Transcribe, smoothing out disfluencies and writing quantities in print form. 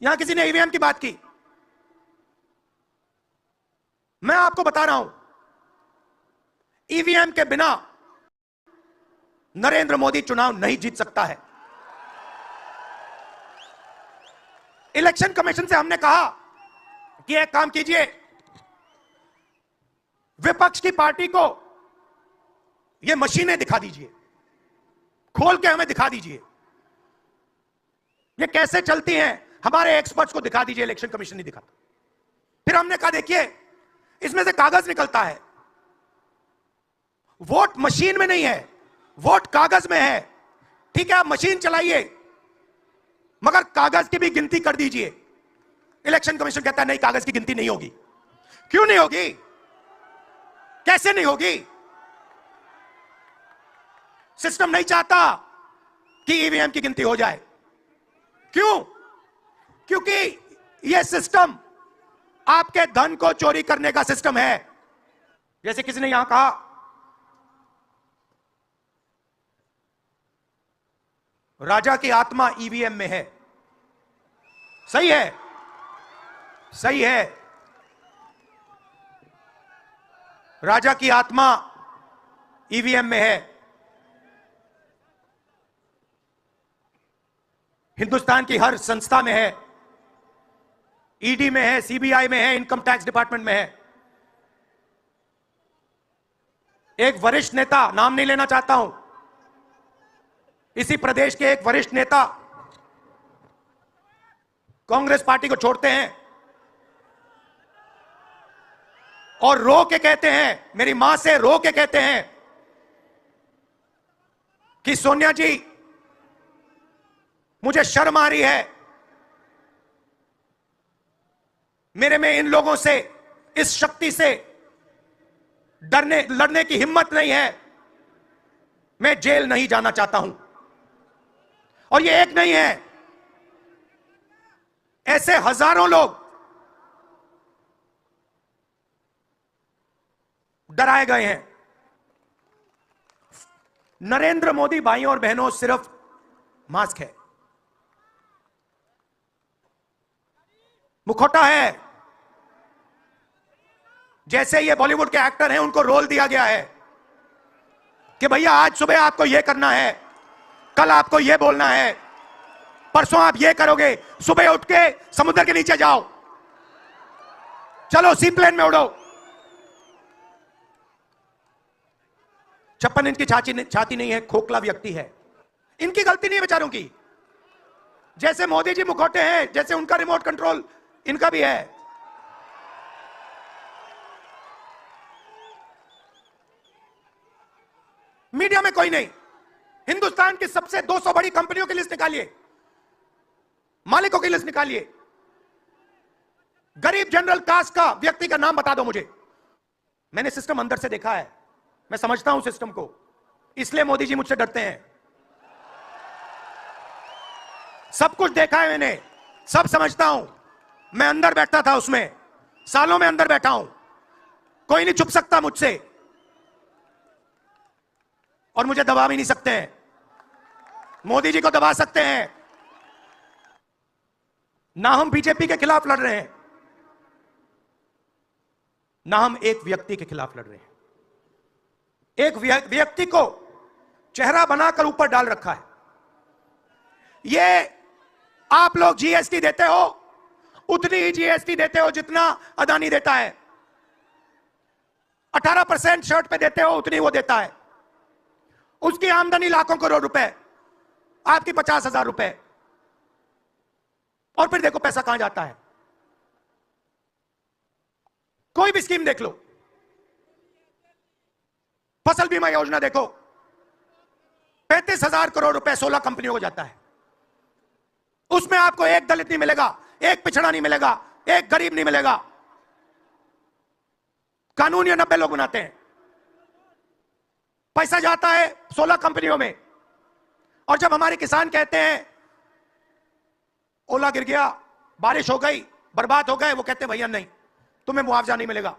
यहां किसी ने ईवीएम की बात की। मैं आपको बता रहा हूं, ईवीएम के बिना नरेंद्र मोदी चुनाव नहीं जीत सकता है। इलेक्शन कमीशन से हमने कहा कि एक काम कीजिए, विपक्ष की पार्टी को ये मशीनें दिखा दीजिए, खोल के हमें दिखा दीजिए ये कैसे चलती हैं, हमारे एक्सपर्ट्स को दिखा दीजिए। इलेक्शन कमीशन नहीं दिखाता। फिर हमने कहा देखिए इसमें से कागज निकलता है, वोट मशीन में नहीं है, वोट कागज में है। ठीक है, आप मशीन चलाइए मगर कागज की भी गिनती कर दीजिए। इलेक्शन कमीशन कहता है नहीं, कागज की गिनती नहीं होगी। क्यों नहीं होगी? कैसे नहीं होगी? सिस्टम नहीं चाहता कि ईवीएम की गिनती हो जाए। क्यों? क्योंकि यह सिस्टम आपके धन को चोरी करने का सिस्टम है। जैसे किसी ने यहां कहा राजा की आत्मा ईवीएम में है। सही है, सही है, राजा की आत्मा ईवीएम में है। हिंदुस्तान की हर संस्था में है, ईडी में है, सीबीआई में है, इनकम टैक्स डिपार्टमेंट में है। एक वरिष्ठ नेता, नाम नहीं लेना चाहता हूं, इसी प्रदेश के एक वरिष्ठ नेता कांग्रेस पार्टी को छोड़ते हैं और रो के कहते हैं, मेरी मां से रो के कहते हैं कि सोनिया जी मुझे शर्म आ रही है, मेरे में इन लोगों से, इस शक्ति से लड़ने की हिम्मत नहीं है, मैं जेल नहीं जाना चाहता हूं। और ये एक नहीं है, ऐसे हजारों लोग डराए गए हैं। नरेंद्र मोदी भाइयों और बहनों सिर्फ मास्क है, मुखौटा है। जैसे ये बॉलीवुड के एक्टर हैं, उनको रोल दिया गया है कि भैया आज सुबह आपको यह करना है, कल आपको यह बोलना है, परसों आप यह करोगे, सुबह उठ के समुद्र के नीचे जाओ, चलो सी प्लेन में उड़ो। 56 इंच की छाती नहीं है, खोखला व्यक्ति है। इनकी गलती नहीं है बेचारों की। जैसे मोदी जी मुखौटे हैं, जैसे उनका रिमोट कंट्रोल इनका भी है। मीडिया में कोई नहीं। हिंदुस्तान की सबसे 200 बड़ी कंपनियों की लिस्ट निकालिए, मालिकों की लिस्ट निकालिए, गरीब जनरल कास्ट का व्यक्ति का नाम बता दो मुझे। मैंने सिस्टम अंदर से देखा है, मैं समझता हूं सिस्टम को, इसलिए मोदी जी मुझसे डरते हैं। सब कुछ देखा है मैंने, सब समझता हूं। मैं अंदर बैठा था उसमें, सालों में अंदर बैठा हूं, कोई नहीं छुप सकता मुझसे और मुझे दबा भी नहीं सकते हैं। मोदी जी को दबा सकते हैं ना, हम बीजेपी के खिलाफ लड़ रहे हैं ना हम एक व्यक्ति के खिलाफ लड़ रहे हैं। एक व्यक्ति को चेहरा बनाकर ऊपर डाल रखा है। ये आप लोग जीएसटी देते हो, उतनी ही जीएसटी देते हो जितना अदानी देता है। 18% शर्ट पे देते हो, उतनी वो देता है। उसकी आमदनी लाखों करोड़ रुपए, आपकी 50,000 रुपए। और फिर देखो पैसा कहां जाता है। कोई भी स्कीम देख लो, फसल बीमा योजना देखो, 35,000 करोड़ रुपए 16 कंपनियों को जाता है। उसमें आपको एक दलित नहीं मिलेगा, एक पिछड़ा नहीं मिलेगा, एक गरीब नहीं मिलेगा। कानून ये 90 लोग बनाते हैं। पैसा जाता है 16 कंपनियों में। और जब हमारे किसान कहते हैं ओला गिर गया, बारिश हो गई, बर्बाद हो गए, वो कहते हैं भैया नहीं, तुम्हें मुआवजा नहीं मिलेगा।